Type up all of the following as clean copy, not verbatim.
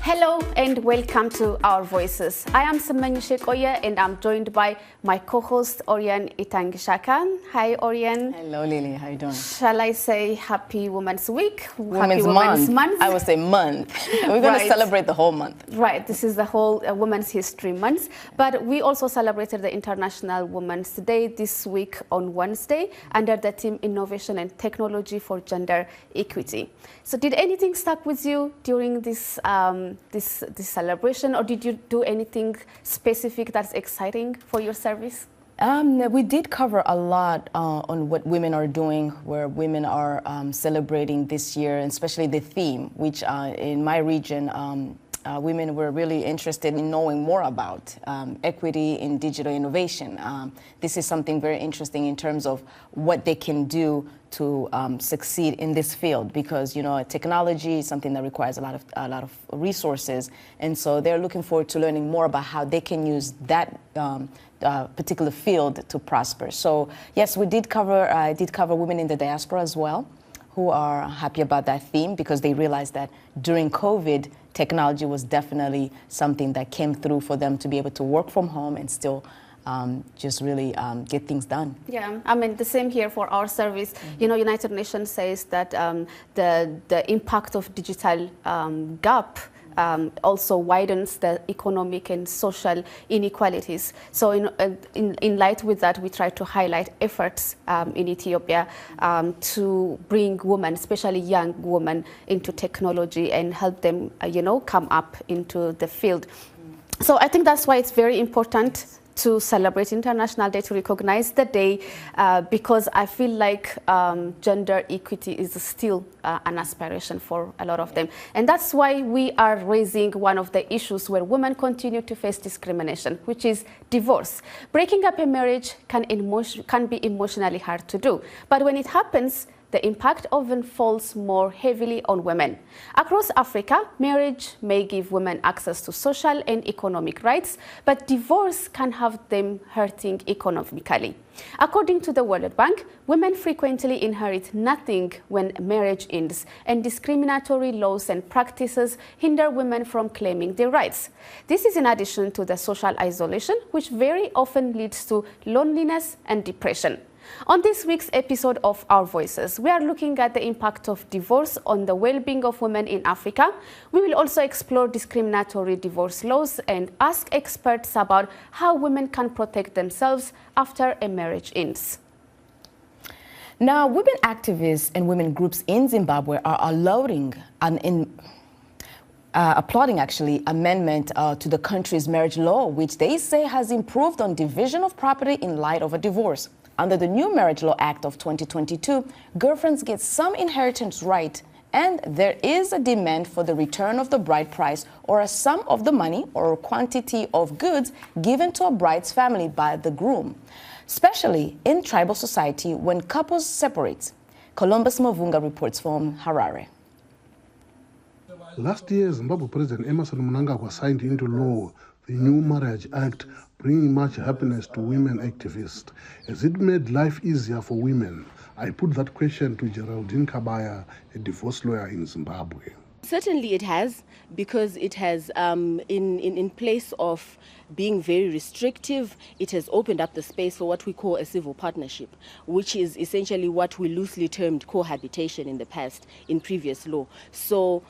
Hello and welcome to Our Voices. I am Semanyushe Koye and I'm joined by my co-host Orian Itangishakan. Hi Orian. Hello Lily, how you doing? Shall I say Happy Women's Week? Women's Month. I would say month. We're going to celebrate the whole month. Right, this is the whole Women's History Month. But we also celebrated the International Women's Day this week on Wednesday under the theme Innovation and Technology for Gender Equity. So did anything stuck with you during this this celebration, or did you do anything specific that's exciting for your service? We did cover a lot on what women are doing, where women are celebrating this year, and especially the theme, which in my region, women were really interested in knowing more about equity in digital innovation. This is something very interesting in terms of what they can do to succeed in this field, because technology is something that requires a lot of resources, and so they're looking forward to learning more about how they can use that particular field to prosper. So yes, I did cover women in the diaspora as well, who are happy about that theme because they realized that during COVID, technology was definitely something that came through for them to be able to work from home and still just really get things done. Yeah, I mean, the same here for our service. Mm-hmm. United Nations says that the impact of digital gap also widens the economic and social inequalities. So in light with that, we try to highlight efforts in Ethiopia to bring women, especially young women, into technology and help them, come up into the field. So I think that's why it's very important to celebrate International Day, to recognize the day, because I feel like gender equity is still an aspiration for a lot of them. And that's why we are raising one of the issues where women continue to face discrimination, which is divorce. Breaking up a marriage can be emotionally hard to do, but when it happens, the impact often falls more heavily on women. Across Africa, marriage may give women access to social and economic rights, but divorce can have them hurting economically. According to the World Bank, women frequently inherit nothing when marriage ends, and discriminatory laws and practices hinder women from claiming their rights. This is in addition to the social isolation, which very often leads to loneliness and depression. On this week's episode of Our Voices, we are looking at the impact of divorce on the well-being of women in Africa. We will also explore discriminatory divorce laws and ask experts about how women can protect themselves after a marriage ends. Now, women activists and women groups in Zimbabwe are applauding actually amendment to the country's marriage law, which they say has improved on division of property in light of a divorce. Under the new Marriage Law Act of 2022, girlfriends get some inheritance right, and there is a demand for the return of the bride price or a sum of the money or a quantity of goods given to a bride's family by the groom, especially in tribal society when couples separate. Columbus Mavunga reports from Harare. Last year, Zimbabwe President Emmerson Mnangagwa signed into law the new Marriage Act, bringing much happiness to women activists. Has it made life easier for women? I put that question to Geraldine Kabaya, a divorce lawyer in Zimbabwe. Certainly it has, because it has, in place of being very restrictive, it has opened up the space for what we call a civil partnership, which is essentially what we loosely termed cohabitation in the past, in previous law. So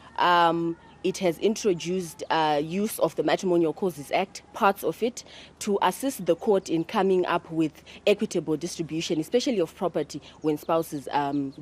it has introduced use of the Matrimonial Causes Act, parts of it, to assist the court in coming up with equitable distribution, especially of property when spouses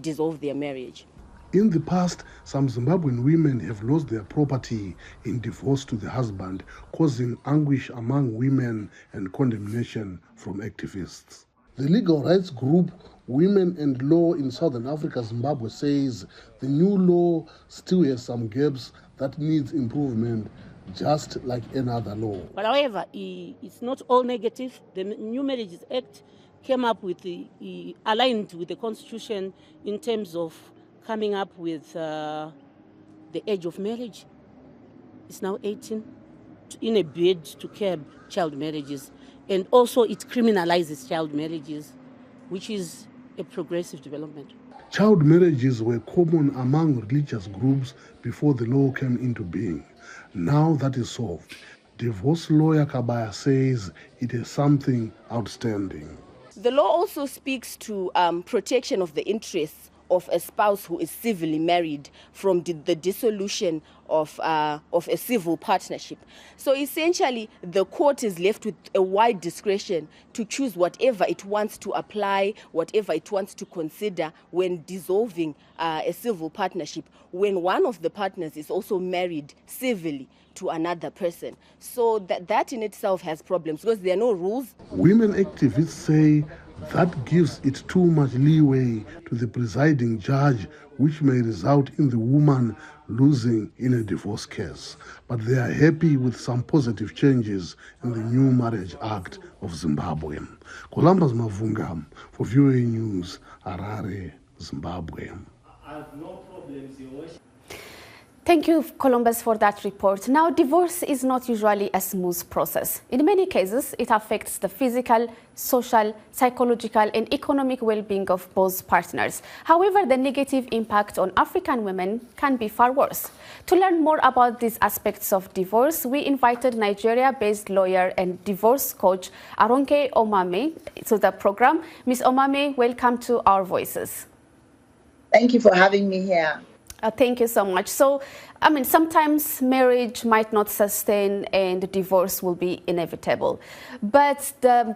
dissolve their marriage. In the past, some Zimbabwean women have lost their property in divorce to the husband, causing anguish among women and condemnation from activists. The legal rights group Women and Law in Southern Africa, Zimbabwe, says the new law still has some gaps that needs improvement, just like another law. But however, it's not all negative. The New Marriages Act came up with aligned with the Constitution in terms of coming up with the age of marriage. It's now 18, in a bid to curb child marriages. And also it criminalizes child marriages, which is a progressive development. Child marriages were common among religious groups before the law came into being. Now that is solved. Divorce lawyer Kabaya says it is something outstanding. The law also speaks to protection of the interests of a spouse who is civilly married from the dissolution of a civil partnership. So essentially, the court is left with a wide discretion to choose whatever it wants to apply, whatever it wants to consider when dissolving a civil partnership, when one of the partners is also married civilly to another person. So that in itself has problems because there are no rules. Women activists say that gives it too much leeway to the presiding judge, which may result in the woman losing in a divorce case. But they are happy with some positive changes in the new Marriage Act of Zimbabwe. Columbus Mavunga for VOA News, Harare, Zimbabwe. I have no problems, Your Worship. Thank you, Columbus, for that report. Now, divorce is not usually a smooth process. In many cases, it affects the physical, social, psychological, and economic well-being of both partners. However, the negative impact on African women can be far worse. To learn more about these aspects of divorce, we invited Nigeria-based lawyer and divorce coach Arunke Omame to the program. Ms. Omame, welcome to Our Voices. Thank you for having me here. Thank you so much. So, I mean, sometimes marriage might not sustain and divorce will be inevitable. But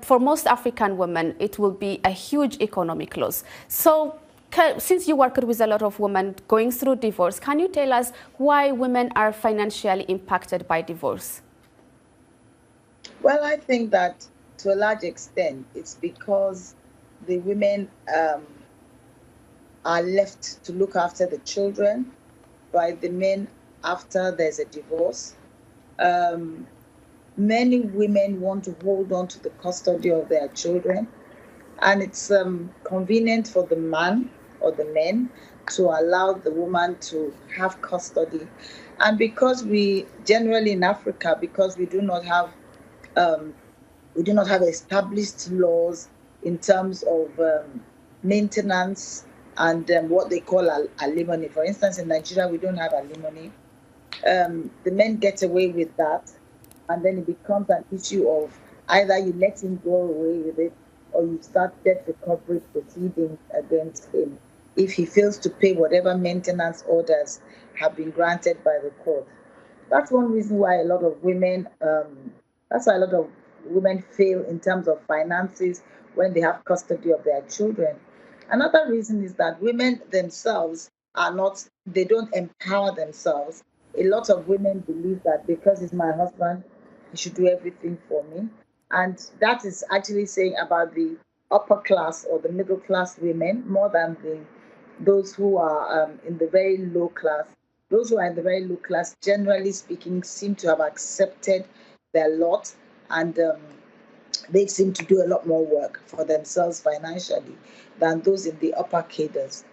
for most African women, it will be a huge economic loss. So, since you work with a lot of women going through divorce, can you tell us why women are financially impacted by divorce? Well, I think that to a large extent, it's because the women are left to look after the children by the men after there's a divorce. Many women want to hold on to the custody of their children, and it's convenient for the man or the men to allow the woman to have custody. And because we generally in Africa, because we do not have established laws in terms of maintenance and what they call alimony. For instance, in Nigeria, we don't have alimony. The men get away with that, and then it becomes an issue of either you let him go away with it, or you start debt recovery proceedings against him if he fails to pay whatever maintenance orders have been granted by the court. That's one reason why a lot of women, fail in terms of finances when they have custody of their children. Another reason is that women themselves they don't empower themselves. A lot of women believe that because he's my husband, he should do everything for me. And that is actually saying about the upper class or the middle class women more than those who are in the very low class. Those who are in the very low class, generally speaking, seem to have accepted their lot, and they seem to do a lot more work for themselves financially than those in the upper cadres.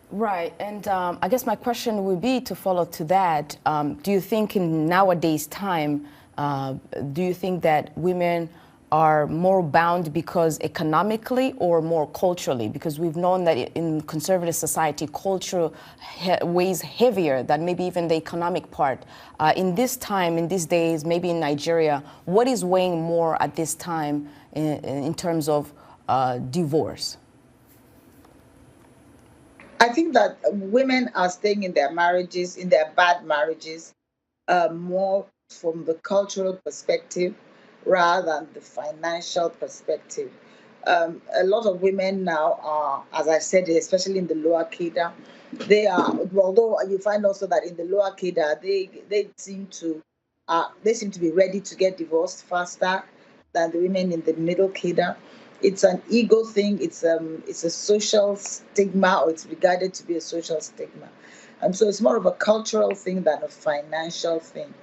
Right, and I guess my question would be to follow to that. Do you think in nowadays time, do you think that women are more bound because economically or more culturally? Because we've known that in conservative society, culture weighs heavier than maybe even the economic part. In this time, in these days, maybe in Nigeria, what is weighing more at this time in terms of divorce? I think that women are staying in their marriages, in their bad marriages, more from the cultural perspective rather than the financial perspective. A lot of women now are, as I said, especially in the lower cadre, they are, although you find also that in the lower cadre, they seem to be ready to get divorced faster than the women in the middle cadre. It's an ego thing. It's a social stigma, or it's regarded to be a social stigma. And so it's more of a cultural thing than a financial thing.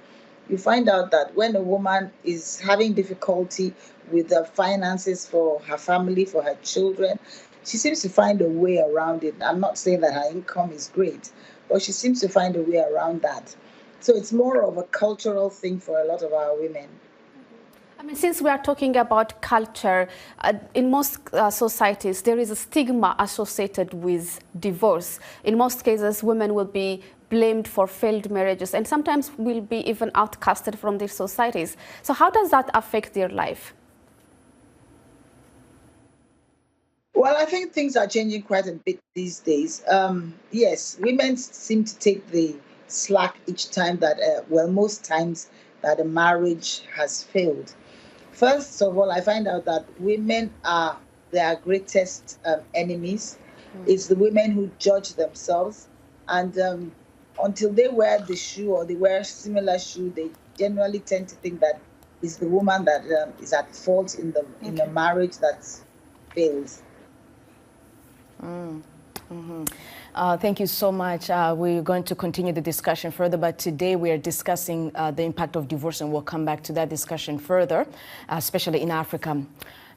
You find out that when a woman is having difficulty with the finances for her family, for her children, she seems to find a way around it. I'm not saying that her income is great, but she seems to find a way around that. So it's more of a cultural thing for a lot of our women. I mean, since we are talking about culture, in most societies, there is a stigma associated with divorce. In most cases, women will be blamed for failed marriages and sometimes will be even outcasted from their societies. So how does that affect their life? Well, I think things are changing quite a bit these days. Yes, women seem to take the slack each time that, most times that a marriage has failed. First of all, I find out that women are their greatest enemies. It's the women who judge themselves. And until they wear the shoe or they wear similar shoe, they generally tend to think that it's the woman that is at fault in the marriage that fails. Thank you so much. We're going to continue the discussion further, but today we are discussing the impact of divorce, and we'll come back to that discussion further, especially in Africa.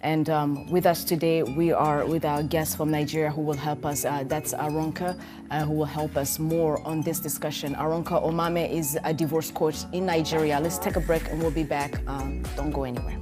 And with us today, we are with our guest from Nigeria who will help us. That's Arunke, who will help us more on this discussion. Arunke Omame is a divorce coach in Nigeria. Let's take a break and we'll be back. Don't go anywhere.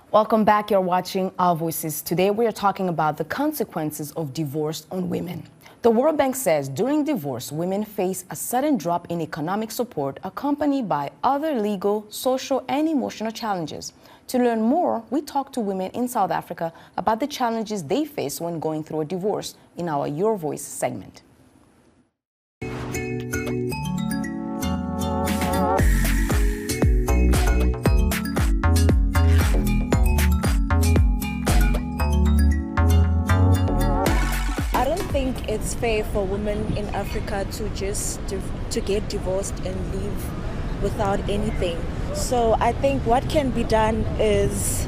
Welcome back. You're watching Our Voices. Today we are talking about the consequences of divorce on women. The World Bank says during divorce, women face a sudden drop in economic support accompanied by other legal, social, and emotional challenges. To learn more, we talked to women in South Africa about the challenges they face when going through a divorce in our Your Voice segment. It's fair for women in Africa to just to get divorced and leave without anything. So I think what can be done is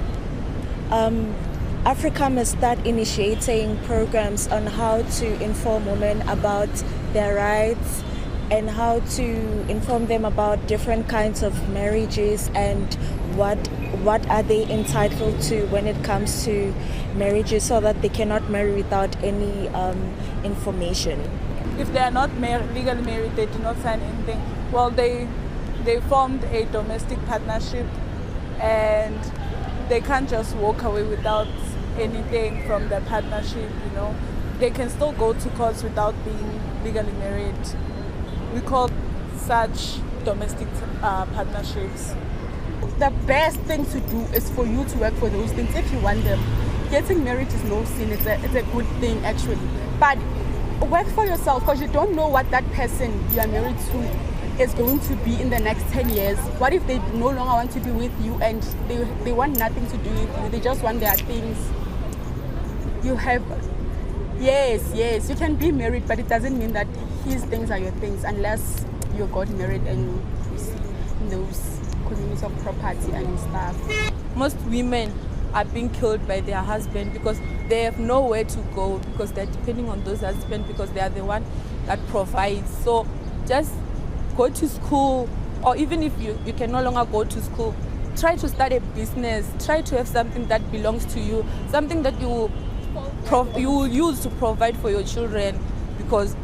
Africa must start initiating programs on how to inform women about their rights and how to inform them about different kinds of marriages and what are they entitled to when it comes to marriages, so that they cannot marry without any information. If they are not legally married, they do not sign anything. Well, they formed a domestic partnership and they can't just walk away without anything from the partnership, you know. They can still go to court without being legally married. We call such domestic partnerships. The best thing to do is for you to work for those things if you want them. Getting married is no sin, it's a good thing actually. But work for yourself, because you don't know what that person you are married to is going to be in the next 10 years. What if they no longer want to be with you and they want nothing to do with you, they just want their things. You have, yes, you can be married, but it doesn't mean that his things are your things unless you got married and you see those communities of property and stuff. Most women are being killed by their husband because they have nowhere to go, because they're depending on those husbands, because they are the one that provides. So just go to school, or even if you can no longer go to school, try to start a business, try to have something that belongs to you, something that you will use to provide for your children, because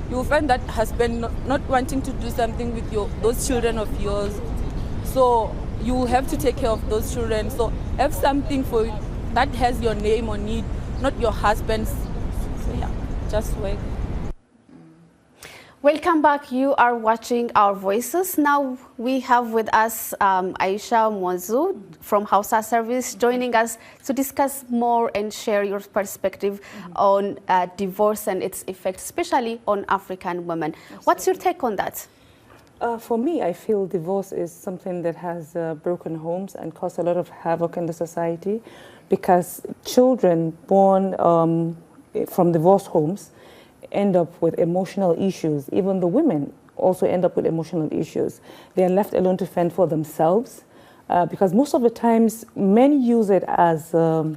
you will find that husband not wanting to do something with those children of yours. So you have to take care of those children. So have something for that has your name on it, not your husband's. So yeah, just work. Welcome back. You are watching Our Voices. Now we have with us Aisha Mwazu from Hausa Service joining us to discuss more and share your perspective on divorce and its effect, especially on African women. Absolutely. What's your take on that? For me, I feel divorce is something that has broken homes and caused a lot of havoc in the society, because children born from divorced homes end up with emotional issues. Even the women also end up with emotional issues. They are left alone to fend for themselves, because most of the times men use it as a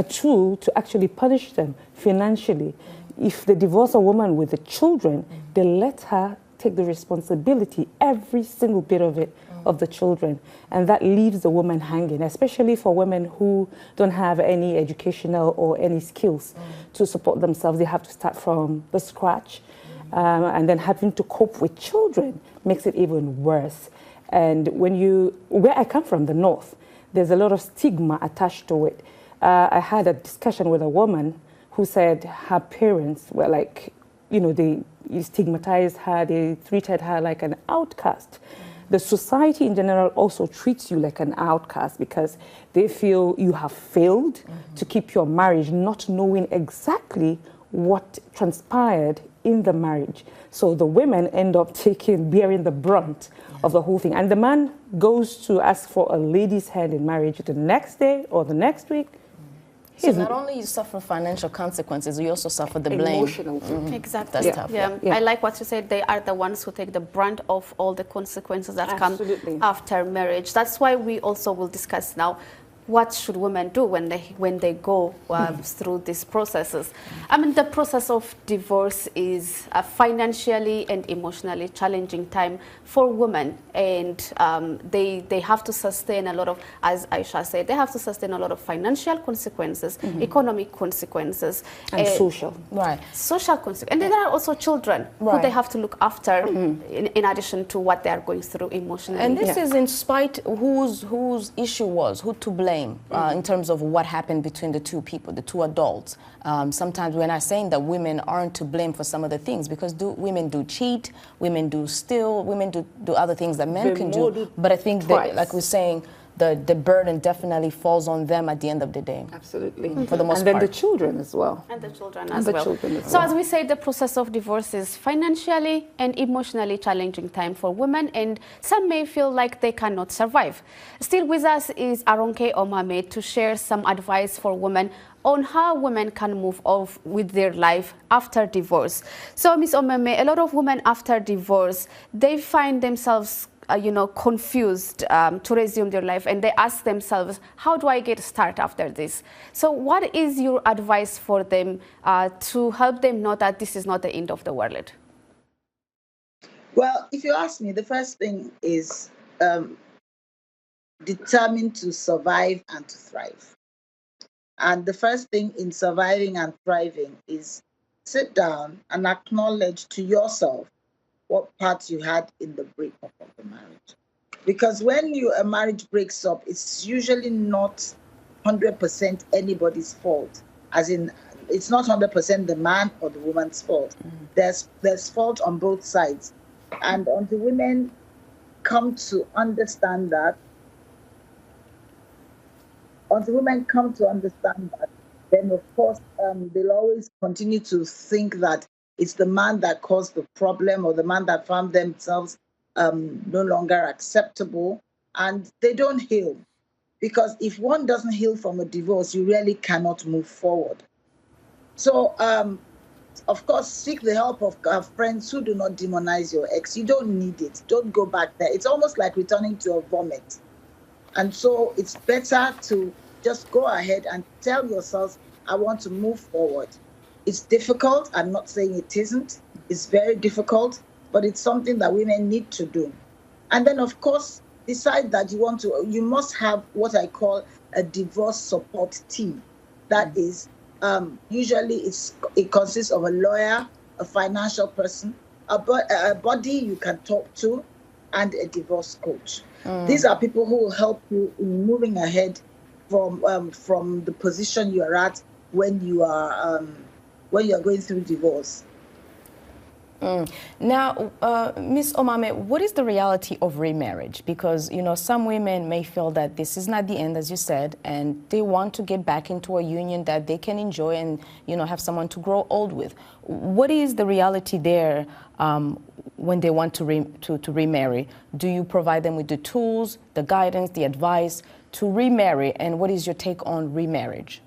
tool to actually punish them financially. If they divorce a woman with the children, they let her take the responsibility, every single bit of it, of the children, and that leaves the woman hanging, especially for women who don't have any educational or any skills to support themselves. They have to start from the scratch, and then having to cope with children makes it even worse. And where I come from, the north, there's a lot of stigma attached to it. I had a discussion with a woman who said her parents were like, they stigmatized her, they treated her like an outcast. The society in general also treats you like an outcast because they feel you have failed to keep your marriage, not knowing exactly what transpired in the marriage. So the women end up bearing the brunt of the whole thing. And the man goes to ask for a lady's hand in marriage the next day or the next week. So not only you suffer financial consequences, you also suffer the blame. Emotional. Exactly. That's tough. Yeah. I like what you said. They are the ones who take the brunt of all the consequences that come after marriage. That's why we also will discuss now what should women do when they go through these processes. I mean, the process of divorce is a financially and emotionally challenging time for women, and they have to sustain a lot of, as Aisha said, they have to sustain a lot of financial consequences, economic consequences, and social. Right. Social consequences. And then there are also children who they have to look after in addition to what they are going through emotionally. And this is in spite whose issue was, who to blame. In terms of what happened between the two people, the two adults. Sometimes we're not saying that women aren't to blame for some of the things, because women do cheat, women do steal, women do other things that men can do. But I think that, like we're saying, the burden definitely falls on them at the end of the day. Absolutely. For the most part. And then the children as well. And the children as well. So as we say, the process of divorce is financially and emotionally challenging time for women, and some may feel like they cannot survive. Still with us is Arunke Omame to share some advice for women on how women can move on with their life after divorce. So Ms. Omame, a lot of women after divorce, they find themselves confused to resume their life, and they ask themselves, how do I get started after this? So what is your advice for them to help them know that this is not the end of the world? Well, if you ask me, the first thing is determined to survive and to thrive. And the first thing in surviving and thriving is sit down and acknowledge to yourself what part you had in the breakup of the marriage. Because when a marriage breaks up, it's usually not 100% anybody's fault. As in, it's not 100% the man or the woman's fault. There's fault on both sides. And until women come to understand that, then of course they'll always continue to think that it's the man that caused the problem, or the man that found themselves no longer acceptable, and they don't heal. Because if one doesn't heal from a divorce, you really cannot move forward. So, of course, seek the help of friends who do not demonize your ex. You don't need it. Don't go back there. It's almost like returning to a vomit. And so it's better to just go ahead and tell yourselves, I want to move forward. It's difficult. I'm not saying it isn't. It's very difficult, but it's something that women need to do. And then, of course, decide that you must have what I call a divorce support team. That is, usually it consists of a lawyer, a financial person, a body you can talk to, and a divorce coach. These are people who will help you in moving ahead from the position you are at when you're going through divorce. Now, Ms. Omame, what is the reality of remarriage? Because, you know, some women may feel that this is not the end, as you said, and they want to get back into a union that they can enjoy and, you know, have someone to grow old with. What is the reality there when they want to remarry? Do you provide them with the tools, the guidance, the advice to remarry? And what is your take on remarriage?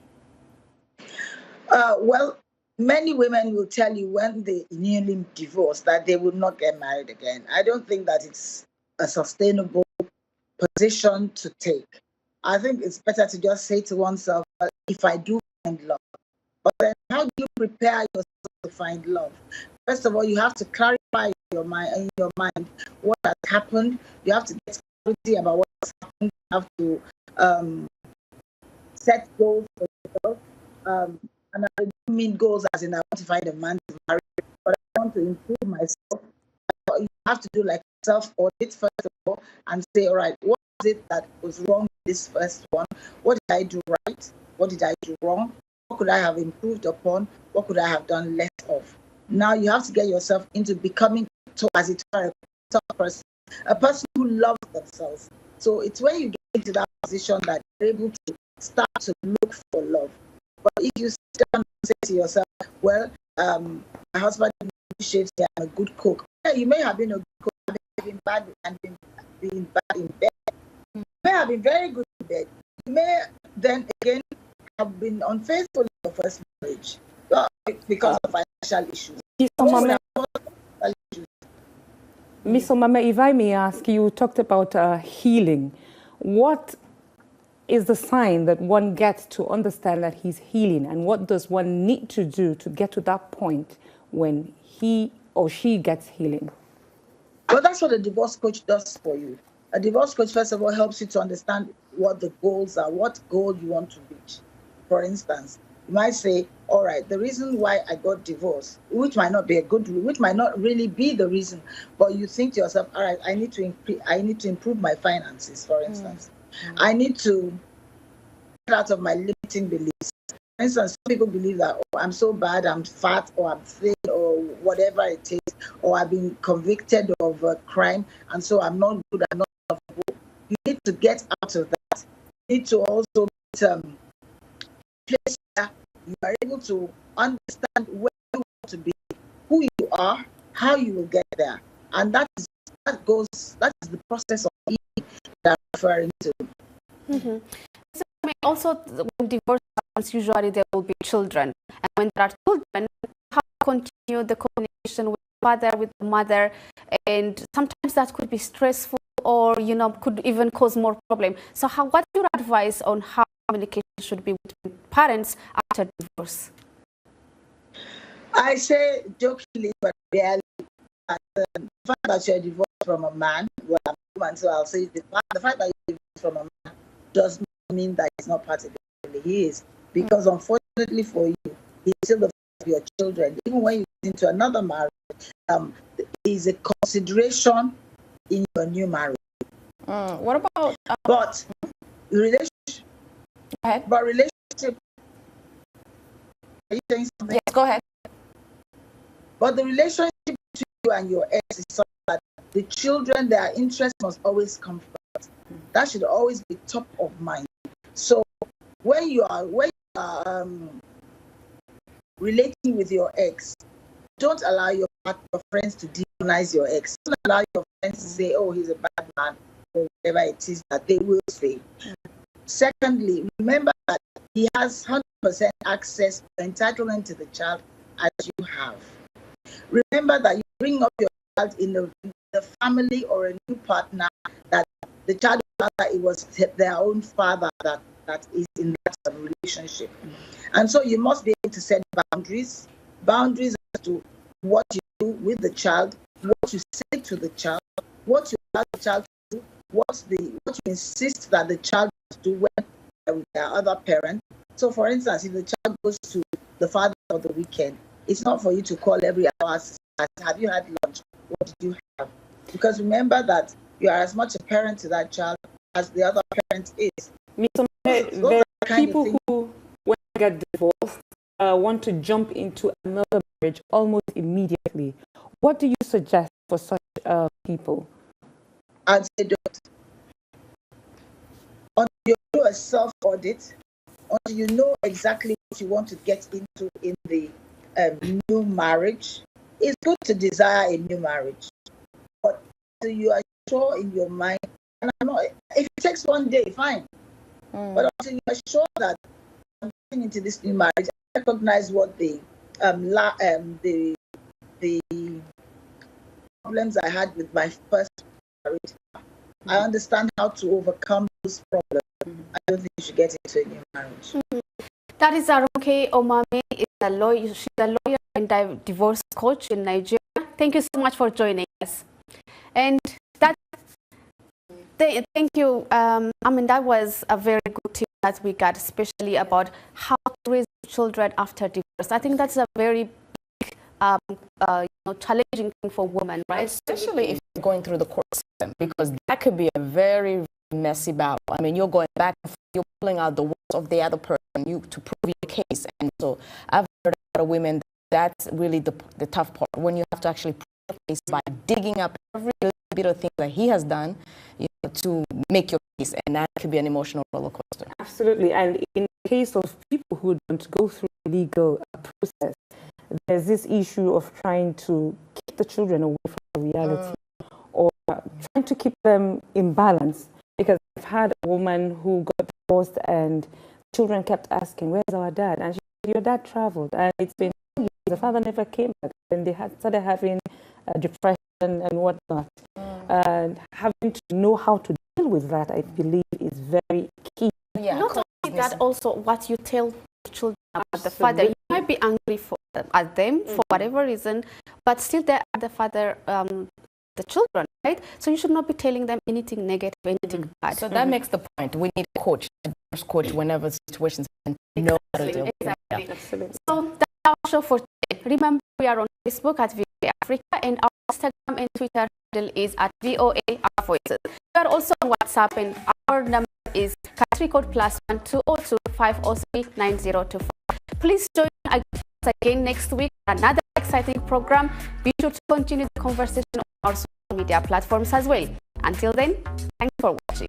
Well, many women will tell you when they newly divorce that they will not get married again. I don't think that it's a sustainable position to take. I think it's better to just say to oneself, well, if I do find love, but then how do you prepare yourself to find love? First of all, you have to clarify in your mind what has happened. You have to get clarity about what has happened. You have to set goals for yourself. And I don't mean goals as in I want to find a man to marry, but I want to improve myself. You have to do like self-audit first of all and say, all right, what is it that was wrong with this first one? What did I do right? What did I do wrong? What could I have improved upon? What could I have done less of? Now you have to get yourself into becoming, as it were, a person who loves themselves. So it's when you get into that position that you're able to start to look for love. But if you sit down and say to yourself, well, my husband appreciates me, I'm a good cook. Yeah, you may have been a good cook, been bad and been bad in bed. You may have been very good in bed. You may then again have been unfaithful in your first marriage because of financial issues. Ms. Omame, if I may ask, you talked about healing. What is the sign that one gets to understand that he's healing, and what does one need to do to get to that point when he or she gets healing? Well, that's what a divorce coach does for you. A divorce coach, first of all, helps you to understand what the goals are, what goal you want to reach. For instance, you might say, all right, the reason why I got divorced, which might not be which might not really be the reason, but you think to yourself, all right, I need to improve my finances, for instance. I need to get out of my limiting beliefs. For instance, some people believe that, oh, I'm so bad, I'm fat, or I'm thin, or whatever it is, or I've been convicted of a crime, and so I'm not good, I'm not lovable. You need to get out of that. You need to also get a place where you are able to understand where you want to be, who you are, how you will get there. And that is the process of healing that I'm referring to. So, I mean, also, when divorce happens, usually there will be children. And when there are children, how to continue the communication with the father, with the mother, and sometimes that could be stressful or, you know, could even cause more problem. So what's your advice on how communication should be between parents after divorce? I say jokingly, but really, that the fact that you're divorced from a man, well, I'm a woman, so I'll say the fact that you're divorced from a man does not mean that he's not part of the family. He is. Because unfortunately for you, he's still the father of your children. Even when you get into another marriage, is a consideration in your new marriage. What about... But relationship... But relationship... Are you saying something? Yes, go ahead. But the relationship between you and your ex is such that the children, their interest must always come first. That should always be top of mind. So when you are relating with your ex, don't allow your friends to demonize your ex. Don't allow your friends to say, oh, he's a bad man, or whatever it is that they will say. Secondly, remember that he has 100% access to entitlement to the child as you have. Remember that you bring up your child in the family or a new partner that the child father, it was their own father that is in that relationship. And so you must be able to set boundaries as to what you do with the child, what you say to the child, what you allow the child to do, what you insist that the child must do when with their other parent. So for instance, if the child goes to the father on the weekend, it's not for you to call every hour, have you had lunch? What did you have? Because remember that you are as much a parent to that child as the other parent is. There are people who, when they get divorced, want to jump into another marriage almost immediately. What do you suggest for such people? I'd say don't. Until you do a self-audit, until you know exactly what you want to get into in the new marriage, it's good to desire a new marriage. But until you are sure in your mind, and I'm not, if it takes one day, fine. But until you are sure that I'm getting into this new marriage, I recognize what the problems I had with my first marriage. I understand how to overcome those problems. I don't think you should get into a new marriage. That is Arunke Omame. She's a lawyer and divorce coach in Nigeria. Thank you so much for joining us. And thank you. That was a very good tip that we got, especially about how to raise children after divorce. I think that's a very big, challenging thing for women, right? Especially if you're going through the court system, because that could be a very messy battle. I mean, you're going back and forth, you're pulling out the words of the other person to prove your case. And so I've heard a lot of women, that's really the tough part, when you have to actually prove your case by digging up every little bit of things that he has done, to make your case, and that could be an emotional roller coaster. Absolutely, and in the case of people who don't go through the legal process, there's this issue of trying to keep the children away from the reality, or trying to keep them in balance. Because I've had a woman who got divorced and children kept asking, "Where's our dad?" And she said, "Your dad traveled, and it's been 2 years. The father never came back." And they started having depression and whatnot. And having to know how to deal with that, I believe, is very key. Yeah. Not only that, also what you tell the children about the father. You might be angry at them for whatever reason, but still they are the father, the children, right? So you should not be telling them anything negative, anything bad. So that makes the point. We need a coach, whenever situations happen, know how to deal with them. Exactly. Absolutely. So that's our show for today. Remember, we are on Facebook at VOA Africa, and our Instagram and Twitter handle is at VOA Our Voices. We are also on WhatsApp, and our number is country code +1 202 503 9024. Please join us again next week for another exciting program. Be sure to continue the conversation on our social media platforms as well. Until then, thanks for watching.